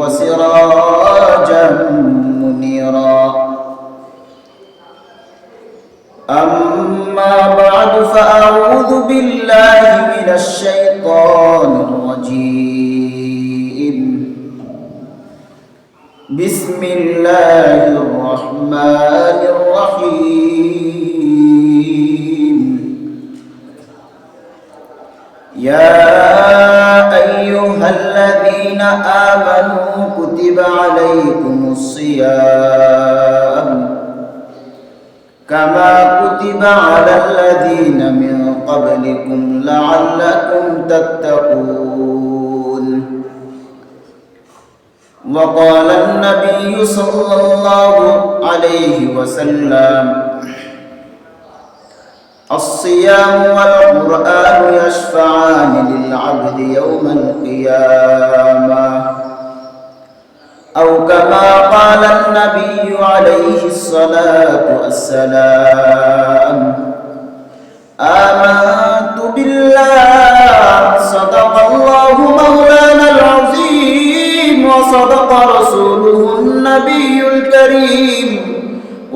وسراجا منيرا. أما بعد فأعوذ بالله من الشيطان الرجيم. بسم الله الرحمن الرحيم. يا أيها الذين آمنوا كتب عليكم الصيام كما كتب على الذين من قبلكم لعلكم تتقون. وقال النبي صلى الله عليه وسلم: الصيام والقرآن يشفعان للعبد يوم القيامة، أو كما قال النبي عليه الصلاة والسلام: آمنت بالله صدق الله مولانا العظيم وصدق رسوله النبي الكريم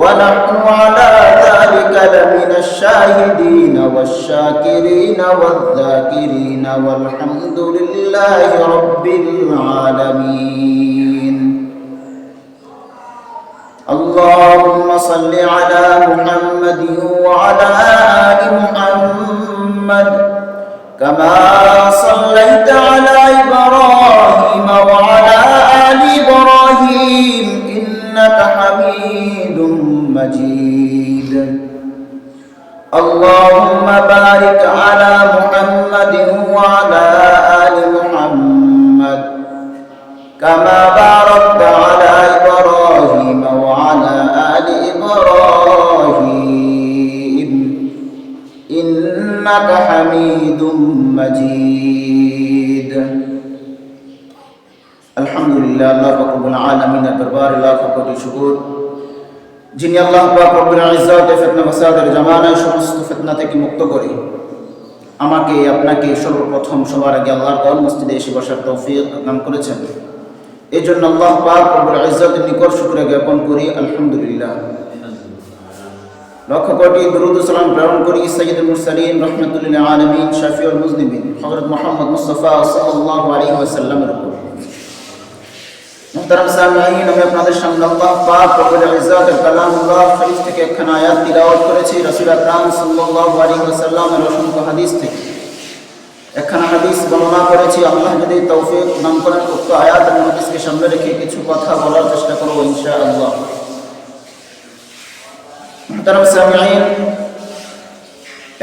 ونحن على ذلك لمن الشاهدين والشاكرين والذاكرين والحمد لله رب العالمين. اللهم صل على محمد وعلى آل محمد كما صليت على إبراهيم وعلى آل إبراهيم إنك حميد مجيد. اللهم بارك على محمد وعلى آل محمد كما باركت على إبراهيم وعلى آل إبراهيم إنك حميد مجيد. আলহামদুলিল্লাহ, আল্লাহ রাব্বুল আলামিনের দরবারে লাখ কোটি শুকর, যিনি আল্লাহ পাক রব্বুল ইজ্জত ফিতনা ফাসাদের জামানায় সমস্ত ফিতনা থেকে মুক্ত করে আমাকে আপনাকে সর্বপ্রথম সবার আগে আল্লাহর ঘর মসজিদে এসে বসার তৌফিক দান করেছেন। এই জন্য আল্লাহ পাক রব্বুল ইজ্জতের নিকট শুকরিয়া জ্ঞাপন করি, আলহামদুলিল্লাহ। লক্ষ কোটি দরুদ ও সালাম প্রেরণ করি সাইয়্যিদুল মুরসালিন রাহমাতুল লিল আলামিন শাফিউল মুজনিবিন হযরত মুহাম্মদ মুস্তাফা সাল্লাল্লাহু আলাইহি ওয়াসাল্লামের উপর। মুহতারাম সামিঈন, আমি আপনাদের সামনে আল্লাহ পাক রব্বুল ইজ্জতের কালামুল্লাহ শরীফ থেকে একখানা আয়াত তিলাওয়াত করেছি। রাসূল আকরাম সাল্লাল্লাহু আলাইহি ওয়াসাল্লামের অসংখ্য হাদিস থেকে একখানা হাদিস বর্ণনা করেছি। আল্লাহ যদি তৌফিক দান করেন উক্ত আয়াত এবং হাদিসকে সামনে রেখে কিছু কথা বলার চেষ্টা করব ইনশাআল্লাহ। মুহতারাম সামিঈন,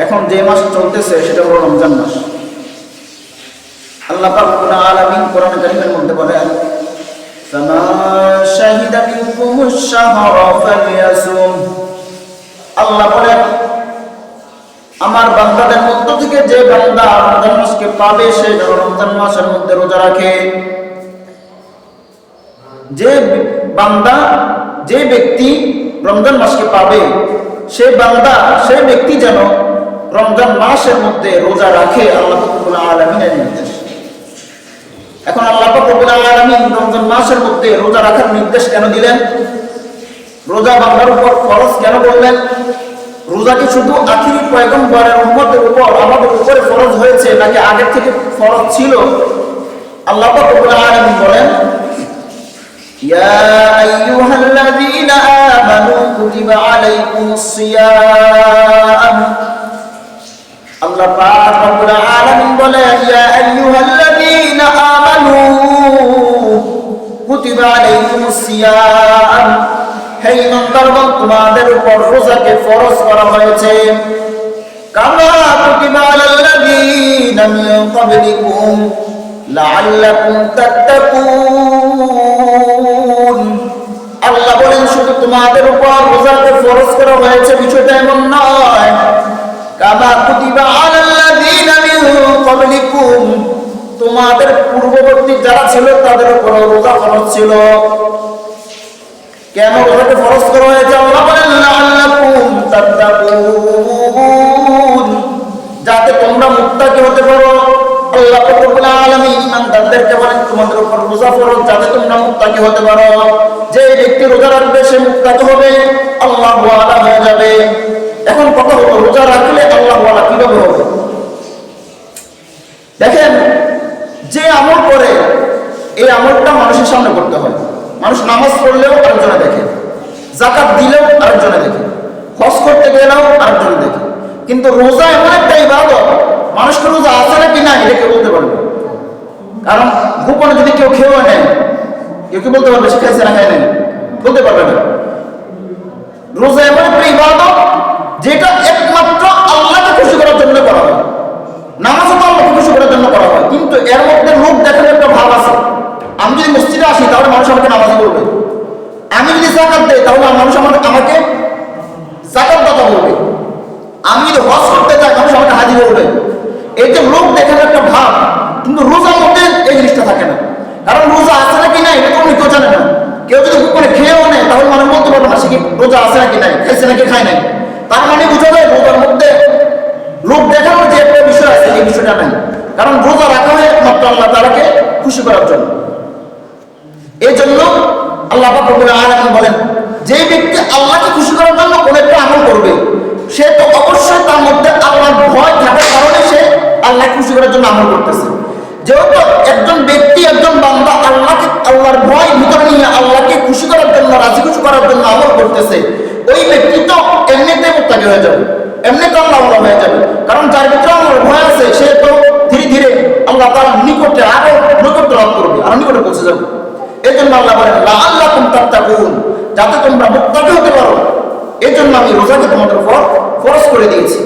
এখন যে মাস চলতেছে সেটা হলো রমজান মাস। আল্লাহ পাক রব্বুল আলামিন কোরআন কারীমের মধ্যে বলেন: فَمَنْ شَهِدَ مِنْكُمُ الشَّهْرَ فَلْيَصُمْ। আল্লাহ বলেন, আমার বান্দাদের মধ্য থেকে যে বান্দা রমজান মাসকে পাবে সে রমজান মাসের মধ্যে রোজা রাখে। যে বান্দা, যে ব্যক্তি রমজান মাসকে পাবে সে বান্দা, সেই ব্যক্তি যেন রমজান মাসের মধ্যে রোজা রাখে। আল্লাহ রাব্বুল আলামিনের নির্দেশ। এখন আল্লাহ রাব্বুল আলামিন রমজান মাসের মধ্যে রোজা রাখার নির্দেশ কেন দিলেন? রোজা বান্দার উপর ফরজ কেন বললেন? রোজা কি শুধু আখিরি পয়গম্বরের উম্মতের উপর, আমাদের উপরে ফরজ হয়েছে নাকি আগে থেকে ফরজ ছিল? আল্লাহ রাব্বুল আলামিন বলেন: ইয়া আইয়ুহাল্লাযীনা আমানু কুতিবা আলাইকুমুস সিয়াম। আল্লাহ পাক রব্বুল আলামিন বলেন, ইয়া আইয়ুহাল্লাযীনা আমানু কুতিবা আলাইকুমুস সিয়াম। হে ঈমানদারগণ, তোমাদের উপর রোজাকে ফরজ করা হয়েছে। কামা কুতিবা আলাল্লাযীনা মিন ক্বাবলিকুম লাআল্লাকুম তাত্তাকুন। আল্লাহ বলেন, শুধু তোমাদের উপর রোজাকে ফরজ করা হয়েছে বিষয়টা এমন নয়। কামা কুতিবা আলাল্লাযীনা মিন ক্বাবলিকুম, তোমাদের পূর্ববর্তী যারা ছিল তাদের উপর রোজা ফরজ ছিল। কেন রোজাকে ফরজ করা হয়েছে? আল্লাহ বলেন, লাআল্লাকুম তাত্তাকুন, যাতে তোমরা মুত্তাকি হতে পারো, আল্লাহ রব্বুল আলামিন ইমানদারদেরকে বলেন তোমাদের উপর রোজা ফরজ যাতে তোমরা মুত্তাকি হতে পারো। যে ব্যক্তি রোজা রাখবে সে মুত্তাকি হবে, আল্লাহ ওয়ালা হয়ে যাবে। এখন কথা হলো রোজা রাখলে আল্লাহ ওয়ালা কিভাবে হবে? দেখেন, যে আমল করে এই আমলটা মানুষের সামনে করতে হয়। মানুষ নামাজ পড়লেও আরেকজনে দেখে, যাকাত দিলেও আরেকজনে দেখে, হজ করতে গেলেও আরেকজনে দেখে। কিন্তু রোজা এমন একটা ইবাদত, মানুষকে রোজা আছে নাকি না এটা কেউ বলতে পারবে। কারণ গোপনে যদি কেউ খেয়েও নেয়, কেউ কি বলতে পারবে সে খাইছে না খায় নাই? বলতে পারবে না। রোজা এমন একটা ইবাদত যেটা একমাত্র আল্লাহকে খুশি করার জন্য করা হয়। নামাজও তো আল্লাহকে খুশি করার জন্য করা হয়, কিন্তু এর মধ্যে লোক দেখানোর একটা ভাব আছে। আমি যদি মসজিদে আসি তাহলে মানুষ আমাকে নামাজি বলবে, আমি যদি যাকাত দেই তাহলে মানুষ আমাকে যাকাত দাতা বলবে, আমি যদি হজ করতে যাই মানুষ আমাকে হাজি বলবে। এই যে লোক দেখানোর একটা ভাব, কিন্তু রোজার মধ্যে এই জিনিসটা থাকে না। কারণ রোজা আছে নাকি নাই এটা তো কেউ জানে না। কেউ যদি গোপনে খেয়েও নেয় তাহলে মানুষ বলতে পারবে না সে কি রোজা আছে নাকি নাই, খাইছে নাকি খায় নাই। তার মানে বুঝা যায় রোজার মধ্যে লোক দেখানোর যে একটা বিষয় আছে এই বিষয়টা নাই। কারণ রোজা রাখা হয় একমাত্র আল্লাহ তাআলাকে খুশি করার জন্য। এই জন্য আল্লাহ পাক রব্বুল আলামিন বলেন, যে ব্যক্তি আল্লাহকে খুশি করার জন্য কোন একটা আমল করবে সে তো অবশ্যই তার মধ্যে আল্লাহর ভয় থাকার কারণে সে আল্লাহকে খুশি করার জন্য আমল করতেছে। যেহেতু একজন ব্যক্তি একজন বান্দা আল্লাহর ভয় ভিতরে নিয়ে আল্লাহকে খুশি করার জন্য রাজি খুশি করার জন্য আমল করতেছে, ওই ব্যক্তি তো এমনিতেই মুত্তাকি হয়ে যাবে, এমনিতে আল্লাহ হয়ে যাবে। কারণ যার ভিতরে আল্লাহর ভয় আছে সে তো ধীরে ধীরে আল্লাহ তাআলার নিকটে আরো নৈকট্য লাভ করবে, আরো নিকটে পৌঁছে যাবে। এই জন্য আল্লাহ বলেন লাআল্লাকুম তাত্তাকুন, যাতে তোমরা মুত্তাকি হতে পারো। এই জন্য আমি রোজাকে তোমাদের উপর ফরজ করে দিয়েছি।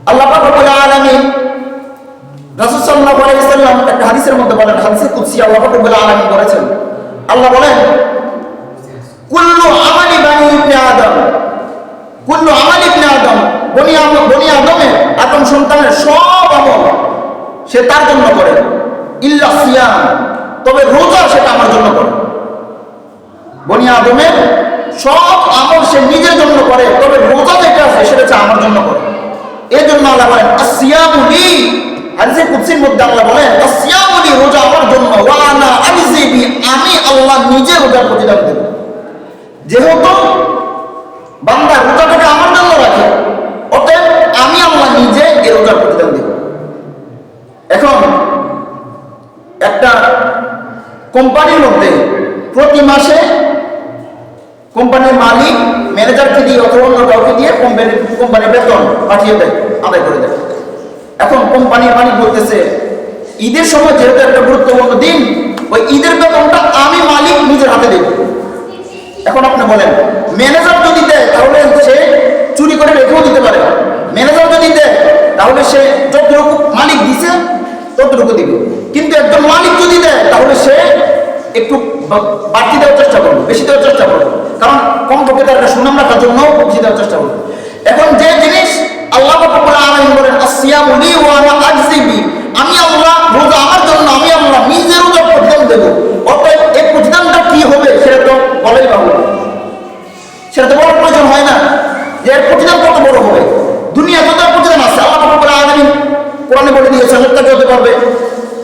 আল্লাহ পাক রব্বুল আলামিন রাসূল সাল্লাল্লাহু আলাইহি ওয়াসাল্লাম একটা হাদিসের মধ্যে বলেন, হাদিসে কুদসি আল্লাহ পাক রব্বুল আলামিন বলেছেন, আল্লাহ বলেন কুল্লু আমালি বানি ইবনে আদম, কুল্লু আমালি ইবনে আদম, বনি আদমের আদম সন্তানের সব আমল সে তার জন্য করে, ইল্লা সিয়াম, তবে রোজা সেটা আমার জন্য করে। বনি আদমের সব আমল সে নিজের জন্য করে, তবে রোজা যেটা আছে সেটা আমার জন্য করে। এই জন্য আল্লাহ বলেন আসিয়ামু লি, হাদিসে কুদসির মধ্যে আল্লাহ বলেন আসিয়ামু লি, রোজা আমার জন্য, ওয়া আনা আজজি বি, আমি আল্লাহ নিজে রোজার প্রতিদান দেব। যেহেতু বান্দা রোজাটাকে আমার জন্য রাখে, অতএব আমি আল্লাহ নিজে এই রোজার প্রতিদান দেব। এখন একটা কোম্পানির মধ্যে প্রতি মাসে কোম্পানির মালিক ম্যানেজারকে দিয়ে অথবা অন্য কাউকে দিয়ে কোম্পানির বেতন পাঠিয়ে দেয়, আদায় করে দেয়। এখন কোম্পানির মালিক বলতেছে ঈদের সময় যেহেতু একটা গুরুত্বপূর্ণ দিন, ওই ঈদের বেতনটা আমি মালিক নিজের হাতে দেব। এখন আপনি বলেন ম্যানেজার যদি দেয় তাহলে সে চুরি করে রেখেও দিতে পারে, ম্যানেজার যদি দেয় তাহলে সে যতটুকু মালিক দিছে ততটুকু দিবে। কিন্তু একজন মালিক যদি দেয় তাহলে সে একটু বাড়তি দেওয়ার চেষ্টা করবে, বেশি দেওয়ার চেষ্টা করবে, কারণ কম পক্ষে তার একটা সুনাম রাখার জন্য বেশি দেওয়ার চেষ্টা করবে। এখন যে জিনিস আল্লাহ রাব্বুল আলামিন বলেন আসিয়ামু লি ওয়া আনা আজজি বি, আমি আল্লাহ রোজা আমার জন্য, আমি আল্লাহ নিজে রোজার প্রতিদান দেব। অতএব এই প্রতিদানটা কি হবে সেটা তো বলাই বাবু, সেটা তো বলার প্রয়োজন হয় না যে এর প্রতিদান কত বড় হবে। দুনিয়া যত প্রতিদান আছে আল্লাহ রাব্বুল আলামিন কোরআনে বলে দিয়েছেন মুত্তাকি হতে পারবে।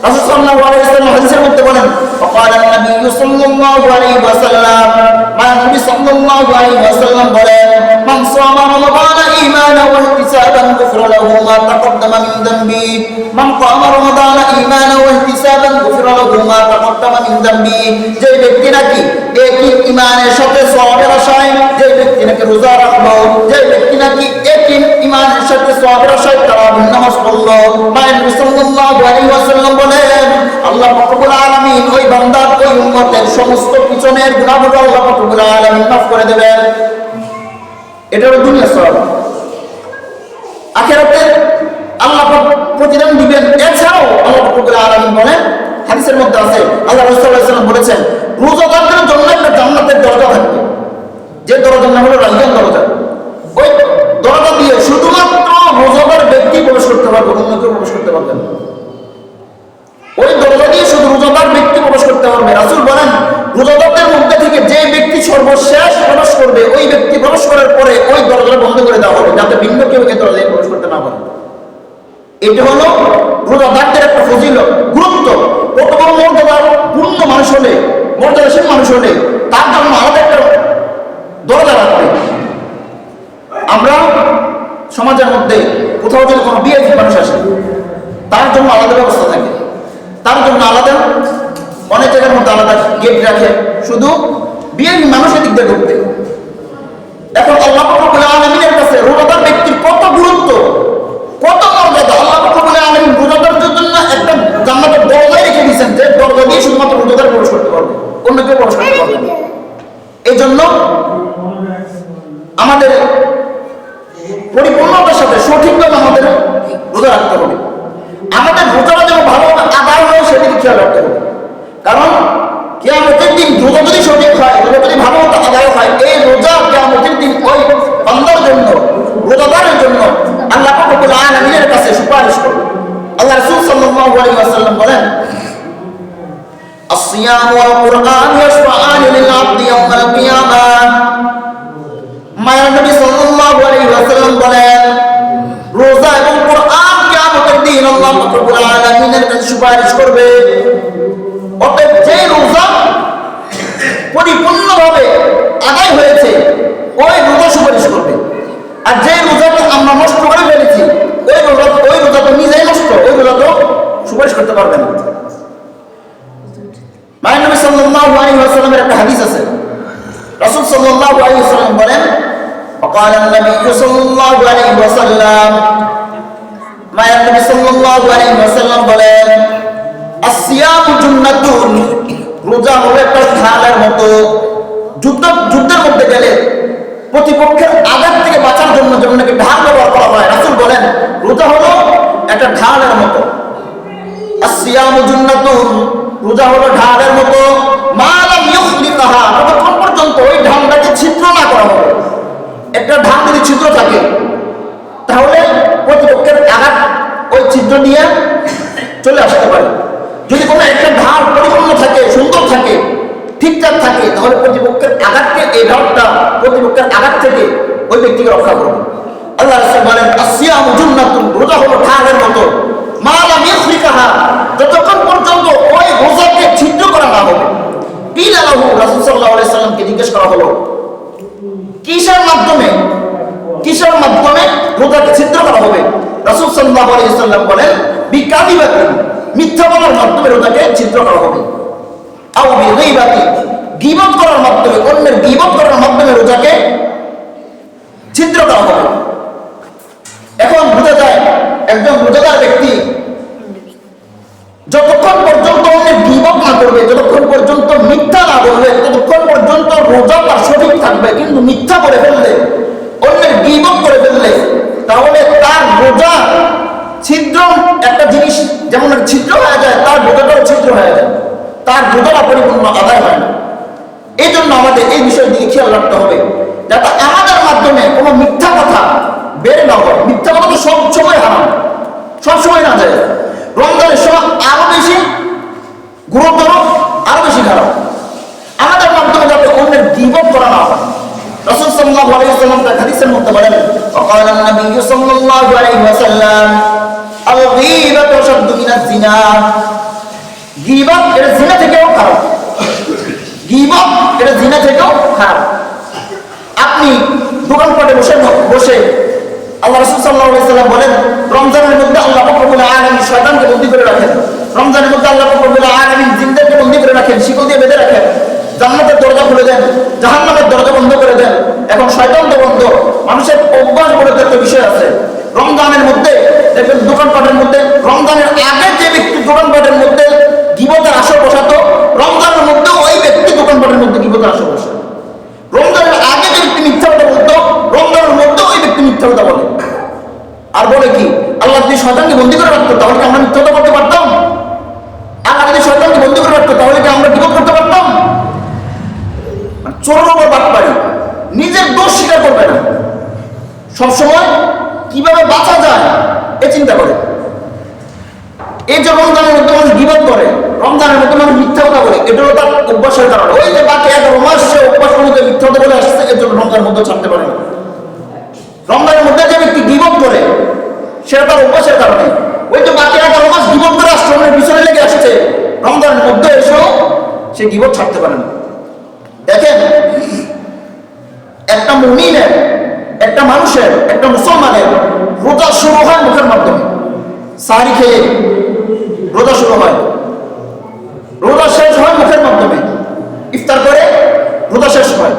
রাসূল সাল্লাল্লাহু আলাইহি ওয়াসাল্লাম হাদিসের মধ্যে বলেন وقال النبي صلى الله عليه وسلم, মানে নবী সাল্লাল্লাহু আলাইহি ওয়াসাল্লাম বলেন মান সামা রমাদান ঈমানান ওয়া ইহতিসাবান গুফিরা লাহু মা তাকদ্দামা মিন যামবি, মান কামা রমাদান ঈমানান ওয়া ইহতিসাবান গুফিরা লাহু মা তাকদ্দামা মিন যামবি। যে ব্যক্তি নাকি একই ঈমানের সাথে সওয়াবের আশায়, যে ব্যক্তি নাকি রোজা রাখলো, যে ব্যক্তি নাকি একই ঈমানের সাথে সওয়াবের আশায় তারাবির নামাজ পড়লো, মানে নবী সাল্লাল্লাহু আলাইহি ওয়াসাল্লাম বলেন আল্লাহ রাব্বুল আলামিন ওই বান্দার ওই উম্মতের সমস্ত পিছনের গুনাহগুলো আল্লাহ রাব্বুল আলামিন মাফ করে দেবেন। এটা হলো দুনিয়ার সওয়াব। আখিরাতে আল্লাহ প্রতিদান দিবেন। এছাড়াও আল্লাহ রাব্বুল আলামিন বলেন হাদিসের মধ্যে আছে, আল্লাহ রাসূল সাল্লাল্লাহু আলাইহি ওয়াসাল্লাম বলেছেন রোজাদারদের জন্য একটা জান্নাতের দরজা থাকবে, যে দরজার নাম হলো রায়্যান দরজা। ওই দরজা দিয়ে শুধুমাত্র রোজাদার ব্যক্তি প্রবেশ করতে পারবে, অন্য কেউ প্রবেশ করতে পারবে না। ওই দরজা দিয়ে শুধু রোজাদার ব্যক্তি প্রবেশ করতে পারবে। রাসূল বলেন রোজাদারদের মধ্যে থেকে যে ব্যক্তি সর্বশেষ প্রবেশ করবে, ওই ব্যক্তি প্রবেশ করার পরে ওই দরজা বন্ধ করে দেওয়া হবে, যাতে ভিন্ন কেউ এই দরজায় প্রবেশ করতে না পারে। এটা হলো জন্য আলাদা ব্যবস্থা থাকে, তার জন্য আলাদা অনেক জায়গার মধ্যে আলাদা গেট রাখে, শুধু বিয়ের মানুষের দিক দিয়ে ঢুকতে। এখন আল্লাহ রাব্বুল আলামিনের কাছে রোজাদার ব্যক্তির কত গুরুত্ব, কত মর্যাদা। আল্লাহ রাব্বুল আলামিন রোজাদারদের জন্য একটা জান্নাতের দরজাই রেখে দিয়েছেন, যে দরজা দিয়ে শুধুমাত্র রোজাদার প্রবেশ করতে পারবে, অন্য কেউ প্রবেশ করতে পারবে না। এই জন্য আমাদের পরিপূর্ণতার সাথে সঠিকভাবে আমাদের রোজা রাখতে হবে। আমাদের রোজাটা যেন ভালোভাবে আদায় হয় সেদিকে খেয়াল রাখতে হবে। কারণ কিয়ামতের দিন রোজা যদি সঠিক হয়, রোজা যদি ভালোমতো আদায় হয়, এই রোজা কিয়ামতের দিন ওই বান্দার জন্য, রোজাদারের জন্য আল্লাহ রাব্বুল আলামিনের কাছে সুপারিশ করবে। আল্লাহ রাসূল সাল্লাল্লাহু আলাইহি ওয়াসাল্লাম বলেন, الصيام والقرآن يشفعان للعبد يوم القيامة। মায়ানবী নবী সাল্লাল্লাহু আলাইহি ওয়াসাল্লাম বলেন, রোজা এবং কোরআন কিয়ামতের দিন আল্লাহ রাব্বুল আলামিনের কাছে সুপারিশ করবে। অতএব যে রোজা পরিপূর্ণভাবে আদায় হয়েছে ওই রোজা সুপারিশ করবে, আর যে রোজাটা আমরা নষ্ট করে ফেলেছি ওই রোজা তো নিজেই নষ্ট, ওই রোজা তো সুপারিশ করতে পারবে না। মায়ানবী নবী সাল্লাল্লাহু আলাইহি ওয়াসাল্লামের একটা হাদিস আছে, রাসূল সাল্লাল্লাহু আলাইহি ওয়াসাল্লাম বলেন, وقال النبي صلى الله عليه وسلم মায়ানবী নবী সাল্লাল্লাহু আলাইহি ওয়াসাল্লাম বলেন, আসিয়ামু জুন্নাতুন, রোজা হলো একটা ঢালের মতো। যুদ্ধের মধ্যে গেলে প্রতিপক্ষের আঘাত থেকে বাঁচার জন্য যেমন নাকি ঢাল ব্যবহার করা হয়, রাসূল বলেন রোজা হলো একটা ঢালের মতো। আসিয়ামু জুন্নাতুন, রোজা হলো ঢালের মতো। মা লাম ইউখলিকাহা, যতক্ষণ পর্যন্ত ওই ঢালটাকে ছিদ্র না করা হবে। একটা ঢাল যদি ছিদ্র থাকে তাহলে প্রতিপক্ষের আঘাত ওই ছিদ্র দিয়ে চলে আসতে পারে। যদি কোনো একটা ঢাল পরিপূর্ণ থাকে, সুন্দর থাকে, ঠিকঠাক থাকে, তাহলে প্রতিপক্ষের আঘাতকে, এই ঢালটা প্রতিপক্ষের আঘাত থেকে ওই ব্যক্তিকে রক্ষা করবে। আল্লাহ রাসূল বলেন, আসিয়ামু জুন্নাতুন, রোজা হলো ঢালের মতো। মা লাম ইউখলিকাহা, যতক্ষণ পর্যন্ত ওই রোজাকে ছিদ্র করা না হবে। কিলা লাহু, রাসূল সাল্লাল্লাহু আলাইহি সাল্লামকে জিজ্ঞেস করা হলো, কিসের মাধ্যমে রোজাকে ছিদ্র করা হবে? রাসূল সাল্লাল্লাহু আলাইহি সাল্লাম বলেন, বিকাযিবাতিন, মিথ্যা বলার মাধ্যমে রোজাকে ছিদ্র করা হবে। আও বিগীবাতিন, গীবত করার মাধ্যমে, অন্যের গীবত করার মাধ্যমে রোজাকে ছিদ্র করা হবে। এখন বোঝা যায় একজন রোজাদার ব্যক্তি যতক্ষণ পর্যন্ত অন্যের গীবত না করবে, যতক্ষণ পর্যন্ত মিথ্যা না বলবে, ততক্ষণ পর্যন্ত রোজা তার সঠিক থাকবে। কিন্তু মিথ্যা করে ফেললে, অন্যের গীবত করে ফেললে, তাহলে তার রোজা ছিদ্র, একটা জিনিস যেমন ছিদ্র হয়ে যায়, তার রোজাটাও ছিদ্র হয়ে যায়, তার রোজাটা পরিপূর্ণ আদায় হয় না। এই জন্য আমাদের এই বিষয়ের দিকে খেয়াল রাখতে হবে, যাতে আমাদের মাধ্যমে কোনো মিথ্যা কথা বের না হয়। মিথ্যা কথা তো সব সময় হারাম, সব সময় না যায়। রমজানের সময় আরো বেশি গুরুতর, আরো বেশি খারাপ। আমাদের মাধ্যমে যাতে অন্যের গীবত করা না হয়। রাসূল সাল্লাল্লাহু আলাইহি ওয়াসাল্লাম তার হাদিসের মধ্যে বলেন, وقال النبي صلى الله عليه وسلم الغيبة أشد من الزنا। গীবত এটা জিনা থেকেও খারাপ, গীবত এটা জিনা থেকেও খারাপ। আপনি দোকানপাটে বসে আল্লাহ রাসূল সাল্লাল্লাহু আলাইহি ওয়াসাল্লাম বলেন, রমজানের মধ্যে আল্লাহ রাব্বুল আলামিন শয়তানকে বন্দী করে রাখেন। রমজানের মধ্যে আল্লাহ রাব্বুল আলামিন জিনদেরকে বন্দী করে রাখেন, শিকল দিয়ে বেঁধে রাখেন। জান্নাতের দরজা খুলে দেন, জাহান্নামের দরজা বন্ধ করে দেন। এখন শয়তান তো বন্ধ, মানুষের অভ্যাস বলে একটা বিষয় আছে। রমজানের মধ্যে দেখবেন দোকানপাটের মধ্যে, রমজানের আগে যে ব্যক্তি দোকানপাটের মধ্যে গীবতের আসর বসাতো, রমজানের মধ্যে ওই ব্যক্তি দোকানপাটের মধ্যে গীবতের আসর বসে। রমজানের আগে যে ব্যক্তি মিথ্যা কথা বলতো, রমজানের মধ্যে ওই ব্যক্তি মিথ্যা কথা বলে। আর বলে কি, আল্লাহ যদি শয়তানকে বন্দী করে রাখতো তাহলে কি আমরা মিথ্যা কথা বলতে পারতাম? আল্লাহ যদি শয়তানকে বন্দী করে রাখতো তাহলে কি আমরা গীবত করতে পারতাম? চোরের উপর বাটপাড়ি, নিজের দোষ স্বীকার করবে না, সবসময় কিভাবে বাঁচা যায় এ চিন্তা করে। এই যে রমজানের মধ্যে মানুষ গীবত করে, রমজানের মধ্যে মানুষ মিথ্যা কথা বলে, এটা হলো তার অভ্যাসের কারণে। ওই যে বাকি 11 মাস সে অভ্যাস অনুযায়ী মিথ্যা কথা বলে আসছে, এর জন্য রমজানের মধ্যে ছাড়তে পারে না। রমজানের মধ্যে যে ব্যক্তি গীবত করে সেটা তার অভ্যাসের কারণে। ওই যে বাকি 11 মাস গীবত করে আসছে, অন্যের পিছনে লেগে আসছে, রমজানের মধ্যে এসেও সে গীবত ছাড়তে পারে না। দেখেন, একটা মুমিনের, একটা মানুষের, একটা মুসলমানের রোজা শুরু হয় মুখের মাধ্যমে। সাহরি খেয়ে রোজা শুরু হয়, রোজা শেষ হয় মুখের মাধ্যমে, ইফতার করে রোজা শেষ হয়।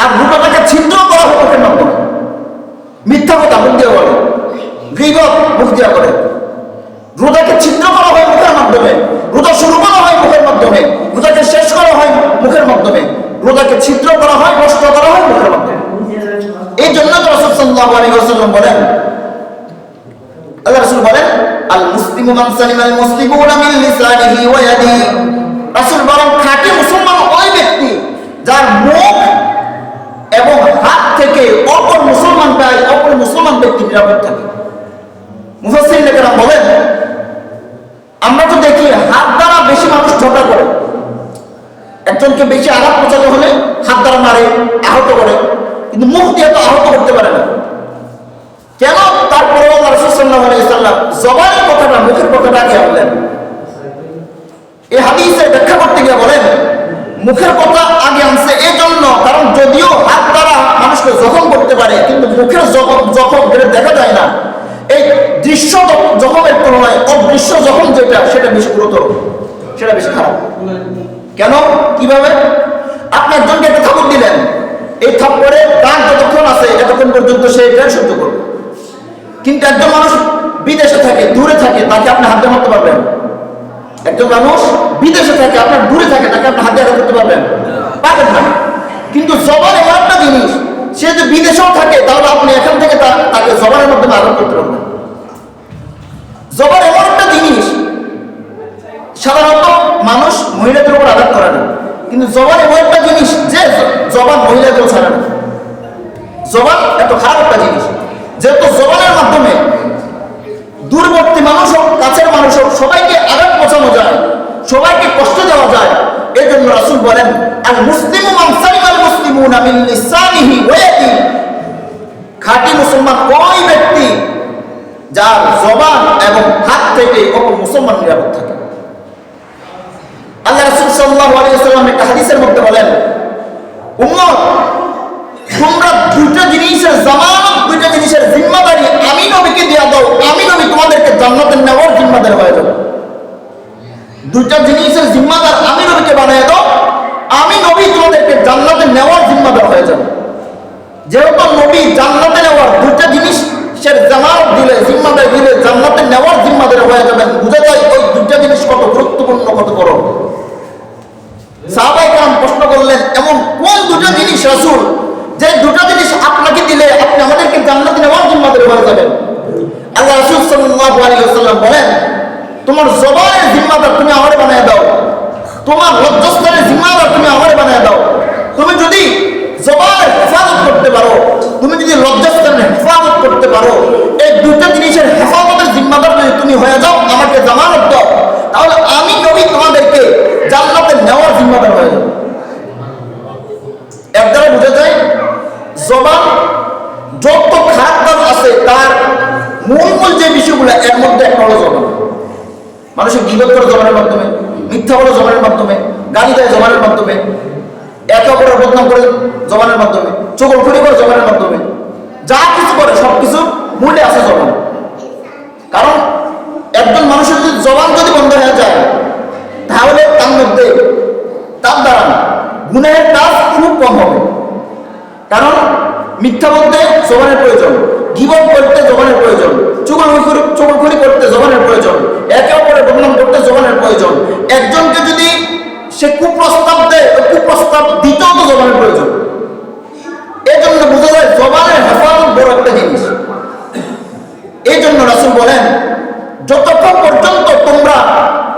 আর রোজাটাকে ছিদ্র করা হয় মুখের মাধ্যমে, মিথ্যা কথা মুখ দিয়ে বলে, গীবত মুখ দিয়ে করে। রোজাকে ছিদ্র করা হয় মুখের মাধ্যমে, রোজা শুরু করা হয় মুখের মাধ্যমে, রোজাকে শেষ করা হয় মুখের মাধ্যমে, রোজাকে ছিদ্র করা হয়, নষ্ট করা হয় মুখের মাধ্যমে। এই জন্য তো রাসূল সাল্লাল্লাহু আলাইহি ওয়াসাল্লাম বলেন, আল্লাহ রাসূল বলেন, আল মুসলিমু মান সালিমাল মুসলিমুনা মিন লিসানিহি ওয়া ইয়াদিহি। রাসূল বলেন, খাঁটি মুসলমান ওই ব্যক্তি যার মুখ এবং হাত থেকে অপর মুসলমান ব্যক্তি নিরাপদ থাকে। মুফাসসিরিন কেরাম বলেন, আমরা তো দেখি হাত দ্বারা বেশি মানুষ ঝগড়া করে, একজনকে বেশি আঘাত পৌঁছাতে হলে হাত দ্বারা মারে, আহত করে, কিন্তু মুখ দিয়ে তো আহত করতে পারে না। কেন? তারপরে আল্লাহ রাসূল সাল্লাল্লাহু আলাইহি ওয়াসাল্লাম জবানের কথাটা, মুখের কথাটা আগে বললেন। এই হাদিসে ব্যাখ্যা করতে গিয়ে বলেন, মুখের কথা আগে আনছে এই জন্য, কারণ যদিও হাত দ্বারা মানুষকে জখম করতে পারে, কিন্তু মুখের জখম যেটা দেখা যায় না, এই দৃশ্য জখমের তুলনায় অদৃশ্য জখম যেটা, সেটা বেশি গুরুতর, সেটা বেশি খারাপ। কেন? কিভাবে? আপনি একজনকে একটা থাপ্পড় দিলেন, এই থাপ্পড়ের দাগ যতক্ষণ আছে এতক্ষণ পর্যন্ত সে এটা সহ্য করবে। কিন্তু একজন মানুষ বিদেশে থাকে, দূরে থাকে, তাকে আপনি হাতে মারতে পারবেন? একজন মানুষ বিদেশে থাকে, আপনার দূরে থাকে, তাকে আপনি হাতে আঘাত করতে পারবেন? পারবেন না। কিন্তু জবান এমন একটা জিনিস, সে যদি বিদেশেও থাকে তাহলে আপনি এখান থেকে তাকে জবানের মধ্যে আঘাত করতে পারবেন। জবান এমন একটা জিনিস, সাধারণত মানুষ মহিলাদের উপর আঘাত করে না, কিন্তু জবান এমন একটা জিনিস যে জবান মহিলাদেরও ছাড়ে না। জবান এত খারাপ একটা জিনিস, যেহেতু জবানের মাধ্যমে দূরবর্তী মানুষ হোক, কাছের মানুষ হোক, সবাইকে আঘাত পৌঁছানো যায়, সবাইকে কষ্ট দেওয়া যায়। এই জন্য রাসূল বলেন, আল মুসলিমু মান সালিমাল মুসলিমুনা মিন লিসানিহি ওয়া ইয়াদিহি। খাঁটি মুসলমান ওই ব্যক্তি যার জবান এবং হাত থেকে অপর মুসলমান নিরাপদ থাকে। আল্লাহ রাসূল সাল্লাল্লাহু আলাইহি ওয়াসাল্লাম একটা হাদিসের মধ্যে বলেন, উম্মত, তোমরা দুইটা জিনিসের জামানত, দুইটা জিনিসের জিম্মাদারি আমি নবীকে দেয়া দাও, আমি নবী তোমাদেরকে জান্নাতে নেওয়ার জিম্মাদার হয়ে যাবে। দুইটা জিনিসের জিম্মাদার আমি নবীকে বানিয়ে দাও, আমি নবী তোমাদেরকে জান্নাতে নেওয়ার জিম্মাদার হয়ে যাবে। যেহেতু নবী জান্নাতে নেওয়ার দুইটা জিনিসের জামানত দিলে, জিম্মাদার দিলে, জান্নাতে নেওয়ার জিম্মাদার হয়ে যাবেন, বুঝা যায় ওই দুইটা জিনিস কত গুরুত্বপূর্ণ, কত বড়। সাহাবায়ে কেরাম প্রশ্ন করলেন, এমন কোন দুটো জিনিস রাসূল, যে দুটো জিনিস আপনাকে দিলে আপনি আমাদেরকে জান্নাতে নেওয়ার জিম্মাদার হয়ে যাবেন? আল্লাহ রাসূল সাল্লাল্লাহু আলাইহি ওয়াসাল্লাম বলেন, তোমার জবানের জিম্মাদার তুমি আমারে বানিয়ে দাও, তোমার লজ্জাস্থানের জিম্মাদার তুমি আমারে বানিয়ে দাও। তুমি যদি জবানের হেফাজত করতে পারো, তুমি যদি লজ্জাস্থানের হেফাজত করতে পারো, এই দুটো জিনিসের হেফাজতের জিম্মাদার যদি তুমি হয়ে যাও, আমাকে জামানত দাও, তাহলে আমি নবী তোমাদেরকে জান্নাতে নেওয়ার জিম্মাদার হয়ে যাবে। এর দ্বারা বোঝা যায় জবান যত খারাপ কাজ আছে তার মূল যে বিষয়গুলো, এর মধ্যে একটা হলো জবান। মানুষের গীবত করে জবানের মাধ্যমে, মিথ্যা বলে জবানের মাধ্যমে, গালি দেয় জবানের মাধ্যমে, একে অপরের বদনাম করে জবানের মাধ্যমে, চগলখড়ি করে জবানের মাধ্যমে, যা কিছু করে সবকিছু মূলে আছে জবান। কারণ একজন মানুষের যদি জবান যদি বন্ধ হয়ে যায়, তাহলে তার মধ্যে, তার দ্বারা গুনাহের কাজ খুব কম হবে। কারণ মিথ্যা বলতে জবানের প্রয়োজন, গীবত করতে জবানের প্রয়োজন, চগলখড়ি করতে জবানের প্রয়োজন, একে অপরের বদনাম করতে জবানের প্রয়োজন। একজনকে যদি সে কুপ্রস্তাব দেয়, কুপ্রস্তাব দিতেও তো জবানের প্রয়োজন। এই জন্য বোঝা যায় জবানের হেফাজত বড় একটা জিনিস। এই জন্য রাসূল বলেন, যতক্ষণ পর্যন্ত তোমরা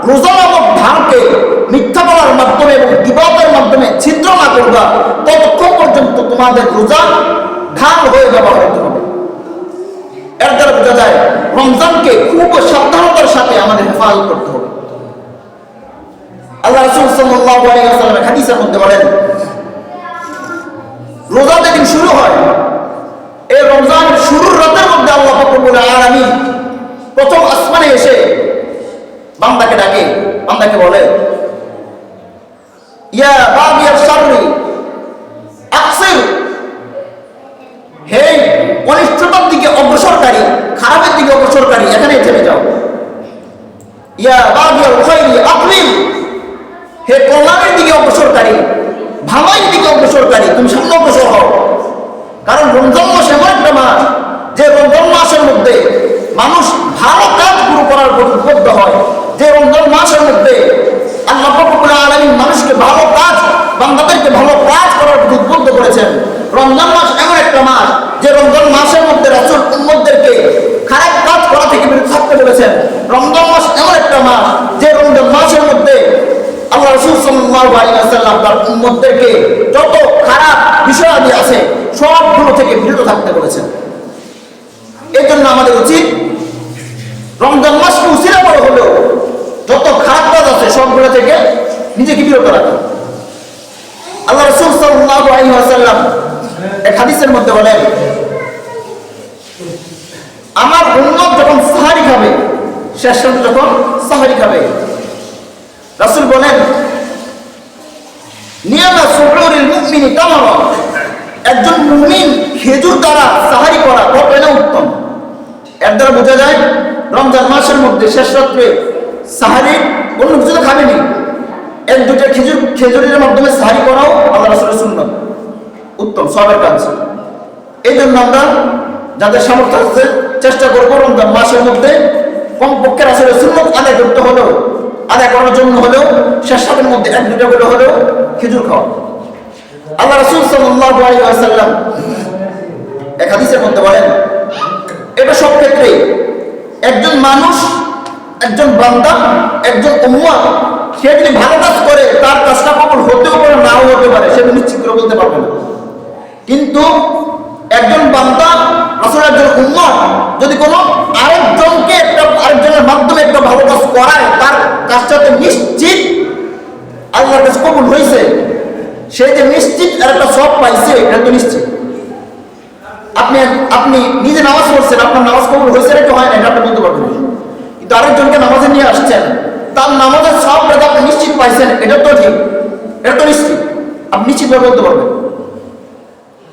রোজা নামক ধানকে মিথ্যা বলার মাধ্যমে এবং গীবতের মাধ্যমে ছিদ্র না করবা, ততক্ষণ পর্যন্ত তোমাদের রোজা ধান হয়ে ব্যবহার হতে হবে। এর দ্বারা বোঝা যায় রমজানকে খুব সাবধানতার সাথে আমাদের হেফাজত করতে হবে। আল্লাহ রাসূল সাল্লাল্লাহু আলাইহি ওয়াসাল্লাম হাদিসের মধ্যে বলেন, রোজা যেদিন শুরু হয়, এই রমজানের শুরুর রাতের মধ্যে আল্লাহ পাক রব্বুল আলামিন প্রথম আসমানে এসে বান্দাকে ডাকে, বান্দাকে বলে, ইয়া বাগিয়াশ শাররি আকসির, হে অনিষ্টতার দিকে অগ্রসরকারী, খারাপের দিকে অগ্রসরকারী, এখানে থেমে যাও। ইয়া হে কল্যাণের দিকে অগ্রসরকারী, ভালোর দিকে অগ্রসরকারী, তুমি সামনে অগ্রসর হও। কারণ রমজান মাস এমন একটা মাস, যে রমজান মাসের মধ্যে মানুষ ভালো কাজগুলো করার প্রতি উদ্বুদ্ধ হয়। যে রমজান মাসের মধ্যে আল্লাহ রাব্বুল আলামিন মানুষকে ভালো কাজ, বান্দাদেরকে ভালো কাজ করার প্রতি উদ্বুদ্ধ করেছেন। রমজান মাস এমন একটা মাস, যে রমজান মাসের মধ্যে রাসূল উম্মতদেরকে খারাপ কাজ করা থেকে বিরত থাকতে বলেছেন। রমজান মাস এমন একটা মাস, যে রমজান মাসের মধ্যে আল্লাহ রাসূল সাল্লাল্লাহু আলাইহি ওয়াসাল্লাম তার উম্মতদেরকে যত খারাপ বিষয়াদি আছে সবগুলো থেকে বিরত থাকতে বলেছেন। এই জন্য আমাদের উচিত রমজান মাসকে উসিলা করে হলেও যত খারাপ কাজ আছে সবগুলো থেকে নিজেকে বিরত রাখা। আল্লাহ রাসূল সাল্লাল্লাহু আলাইহি ওয়াসাল্লাম এক হাদিসের মধ্যে বলেন, আমার উম্মত যখন সাহারি খাবে, শেষ যখন সাহারি খাবে, রাসূল বলেন নিয়ামা সুহুরুল মুমিনি তামামা, একজন মুমিন খেজুর দ্বারা সাহারি করা কত না উত্তম। এর দ্বারা বোঝা যায় রমজান মাসের মধ্যে শেষ রাত্রে সাহারি অন্য কিছু তো খাবেনি, এক দুটো খেজুরের মাধ্যমে সাহারি করাও আল্লাহ রাসূলের সুন্নাত, উত্তম সওয়াবের কাজ। এই জন্য আমরা যাদের সামর্থ্য আছে চেষ্টা করবো রমজান মাসের মধ্যে কমপক্ষে রাসূলের সুন্নাত আদায় করতে হলেও, আদায় করার জন্য হলেও শেষ রাতের মধ্যে এক দুটো করে হলেও খেজুর খাওয়া। আল্লাহ রাসূল সাল্লাল্লাহু আলাইহি ওয়াসাল্লাম এক হাদিসের মধ্যে বলেন, এটা সব ক্ষেত্রে একজন মানুষ, একজন বান্দা, একজন উম্মত সে যদি ভালো কাজ করে তার কাজটা কবুল হতেও পারে নাও হতে পারে, সে নিশ্চিত করে বলতে পারবে না। কিন্তু একজন বান্দা আসলে একজন উম্মত যদি কোনো আরেকজনকে আরেকজনের মাধ্যমে একটা ভালো কাজ করায়, তার কাজটাতে নিশ্চিত আল্লাহর কাছে কবুল হয়েছে, সে যে নিশ্চিত আর একটা সব পাইছে, এটা তো নিশ্চিত। আপনি নিজে নামাজ পড়ছেন, আপনার নামাজ কবুল হয়েছে নাকি হয় না এটা আপনি বলতে পারবেন, কিন্তু আরেকজনকে নামাজে নিয়ে আসছেন, তার নামাজের সব আপনি নিশ্চিত পাইছেন, এটা তো ঠিক, এটা তো নিশ্চিত, আপনি নিশ্চিতভাবে বলতে পারবেন।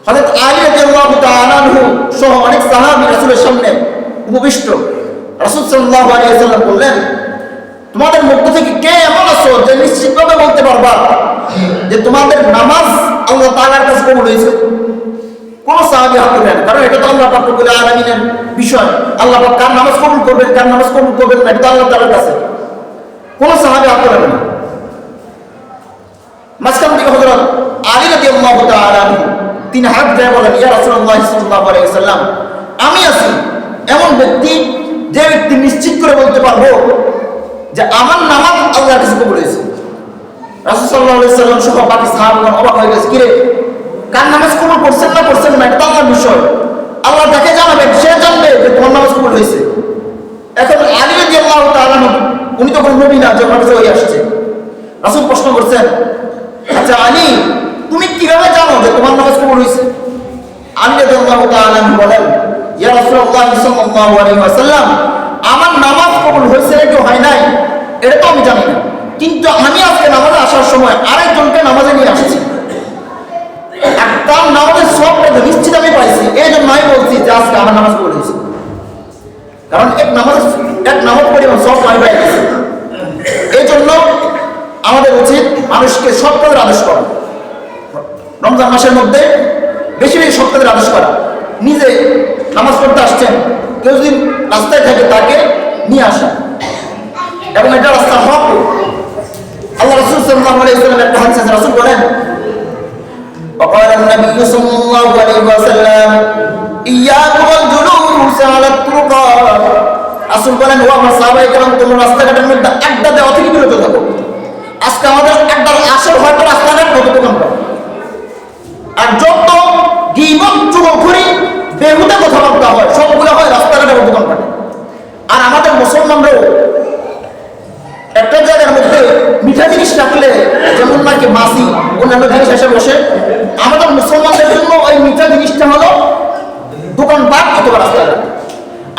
হযরত আলী রাদিয়াল্লাহু তাআলা আনহু সহ অনেক সাহাবী রাসূলের সামনে উপবিষ্ট। রাসূল সাল্লাল্লাহু আলাইহি ওয়াসাল্লাম বললেন, তোমাদের মধ্য থেকে কে এমন আছো যে নিশ্চিতভাবে বলতে পারবা যে তোমাদের নামাজ আল্লাহ তাআলার কাছে কবুল হয়েছে? কোন সাহাবী হাত তুলেন, কারণ এটা তো আল্লাহ পাক রব্বুল আলামিনের বিষয়। আল্লাহ পাক কার নামাজ কবুল করবেন, কার নামাজ কবুল করবেন না, এটা আল্লাহ তাআলার কাছে। কোন সাহাবী হাত তুলেন না। মাঝখান থেকে হযরত আলী রাদিয়াল্লাহু তাআলা তিনি হাত দিয়ে বলেন, ইয়া রাসূলুল্লাহ সাল্লাল্লাহু আলাইহি ওয়াসাল্লাম, আমি আছি এমন ব্যক্তি যে ব্যক্তি নিশ্চিত করে বলতে পারবো যে আমার নামাজ আল্লাহর কাছে কবুল হয়েছে। রাসূল সাল্লাল্লাহু আলাইহি ওয়াসাল্লাম সহ বাকি সাহাবাগণ অবাক হয়ে গেছে, কিরে কার নামাজ কবুল করছেন না করছেন না এটা আল্লাহর বিষয়, আল্লাহ তাকে জানাবেন, সে জানবে যে তোমার নামাজ কবুল হয়েছে। এখন আলী রাদিয়াল্লাহু তাআলা উনি তো কোনো নবী না যে ওনার কাছে হয়ে আসছে। রাসূল প্রশ্ন করছেন, আচ্ছা আলী তুমি কিভাবে জানো যে তোমার নামাজ কবুল হয়েছে? আলী রাদিয়াল্লাহু তাআলা বলেন, ইয়া রাসূলুল্লাহ সাল্লাল্লাহু আলাইহি ওয়াসাল্লাম, আমার নামাজ কবুল হয়েছে নাকি হয় নাই এটা তো আমি জানি না, কিন্তু আমি আজকে নামাজে আসার সময় আরেকজনকে নামাজে নিয়ে আসছি, তার নামাজের সবটা নিশ্চিত আমি পাইছি, এই জন্য আমি বলছি যে আজকে আমার নামাজ কবুল হয়েছে। কারণ এক নামাজ পরিমাণ সব আমি পাই গেছি। এই জন্য আমাদের উচিত মানুষকে সৎ কাজের আদেশ করা, রমজান মাসের মধ্যে বেশি বেশি সৎ কাজের আদেশ করা। নিজে নামাজ পড়তে আসছেন, কেউ যদি রাস্তায় থাকে তাকে নিয়ে আসা, এবং এটা রাস্তার হক। আল্লাহ রাসূল সাল্লাল্লাহু আলাইহি ওয়াসাল্লাম একটা হাদিসে রাসূল বলেন, وقال النبي صلى الله عليه وسلم إياكم والجلوس على الطرقات, রাসূল বলেন, ও আমার সাহাবায়ে কেরাম, তোমরা রাস্তাঘাটের মধ্যে আড্ডা দেওয়া থেকে বিরত থাকো। আজকে আমাদের আড্ডার আসর হয়তো রাস্তাঘাট কত দোকানপাট, আর যত গীবত চুগলখড়ি বেহুদা কথাবার্তা হয় সবগুলো হয় রাস্তাঘাটের দোকানপাটে। আর আমাদের মুসলমানরাও একটা জায়গার মধ্যে মিঠা জিনিস রাখলে যেমন নাকি মাছি অন্যান্য জিনিস এসে বসে, আমাদের মুসলমানদের জন্য ওই মিঠা জিনিসটা হলো দোকানপাট অথবা রাস্তাঘাট।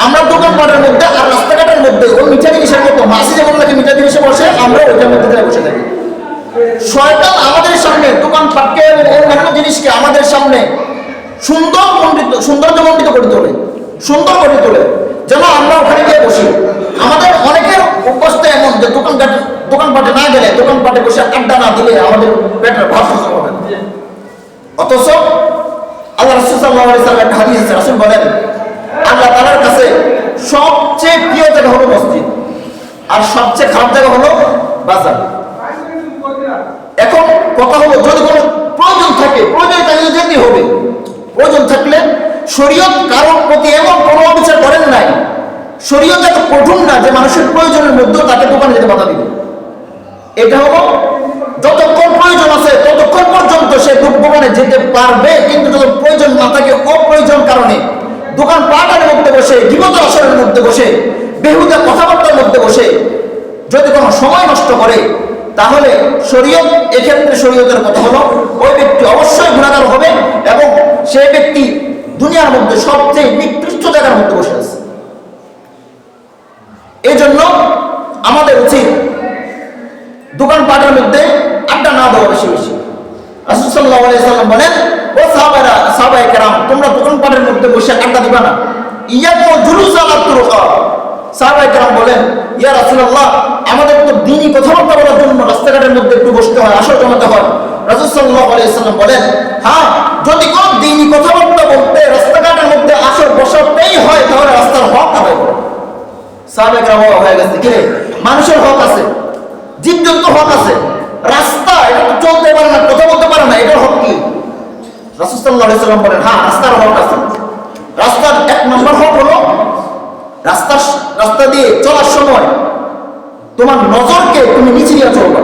আমরা দোকানপাটের মধ্যে আর রাস্তাঘাটের মধ্যে ওই মিঠা জিনিসের মতো মাছি যেমন নাকি মিঠা জিনিসে বসে, আমরা ওইটার মধ্যে যাই বসে থাকি। শয়তান আমাদের সামনে দোকানপাটকে এবং অন্যান্য জিনিসকে আমাদের সামনে সৌন্দর্যমণ্ডিত করে তোলে, সুন্দর করে তোলে, যেন আমরা ওখানে গিয়ে বসি। আমাদের অনেকের অভ্যস্ত এমন যে দোকানপাটে না গেলে দোকানপাটে বসে আড্ডা অথচ আল্লাহ রাসূল সাল্লাল্লাহু আলাইহি ওয়াসাল্লাম একটা হাদিস আছে, রাসূল বলেন আল্লাহ তাআলার কাছে সবচেয়ে প্রিয় জায়গা হলো মসজিদ, আর সবচেয়ে খারাপ জায়গা হলো বাজার। এখন কথা হলো, যদি কোনো প্রয়োজন থাকে, প্রয়োজন থাকলে যেতে হবে। প্রয়োজন থাকলে শরীয়ত কারোর প্রতি এমন কোনো অবিচার করেন নাই, শরীয়ত এত কঠোর না যে মানুষের প্রয়োজনের মধ্যেও তাকে দোকানে যেতে বাধা দিবে। এটা হলো যতক্ষণ প্রয়োজন আছে ততক্ষণ পর্যন্ত সে দোকানে যেতে পারবে, কিন্তু যত প্রয়োজন না থাকে অপ্রয়োজন কারণে দোকান পাটের মধ্যে বসে, বিগত আসরের মধ্যে বসে, বেহুদা কথাবার্তার মধ্যে বসে যদি কোনো সময় নষ্ট করে, তাহলে শরীয়ত, এক্ষেত্রে শরীয়তের কথা হলো ওই ব্যক্তি অবশ্যই গুনাহগার হবে এবং সেই ব্যক্তি দুনিয়ার মধ্যে সবচেয়ে নিকৃষ্ট জায়গার মধ্যে বসে আছে। এই জন্য আমাদের উচিত দোকানপাটের মধ্যে আড্ডা না দেওয়া বেশি বেশি। রাসূল সাল্লাল্লাহু আলাইহি ওয়াসাল্লাম বলেন, ও সাহাবায়ে কেরাম, তোমরা দোকানপাটের মধ্যে বসে আড্ডা দিবা না। ইয়াকু জুলুস আলা তুরুকা। সাহাবায়ে কেরাম বলেন, ইয়া রাসূলুল্লাহ, আমাদের তো দ্বীনি কথাবার্তা বলার জন্য রাস্তাঘাটের মধ্যে একটু বসতে হয়, আসর জমাতে হয়। রাসূল সাল্লাল্লাহু আলাইহি ওয়াসাল্লাম বলেন, হ্যাঁ, যদি কোন দ্বীনি কথাবার্তা বলতে রাস্তাঘাটের মধ্যে আসর বসাতেই হয়, তাহলে রাস্তার হক আদায় করো। সাহাবায়ে কেরাম হয়ে গেছে, কি রে, মানুষের হক আছে, জীবজন্তু হক আছে, রাস্তা এটা তো চলতে পারে না, কথা বলতে পারে না, এটার হক কি? রাসূল সাল্লাল্লাহু আলাইহি ওয়াসাল্লাম বলেন, হ্যাঁ, রাস্তার হক আছে। রাস্তার এক নম্বর হক হলো রাস্তা দিয়ে চলার সময় তোমার নজরকে তুমি নিচে দিয়ে চলবা,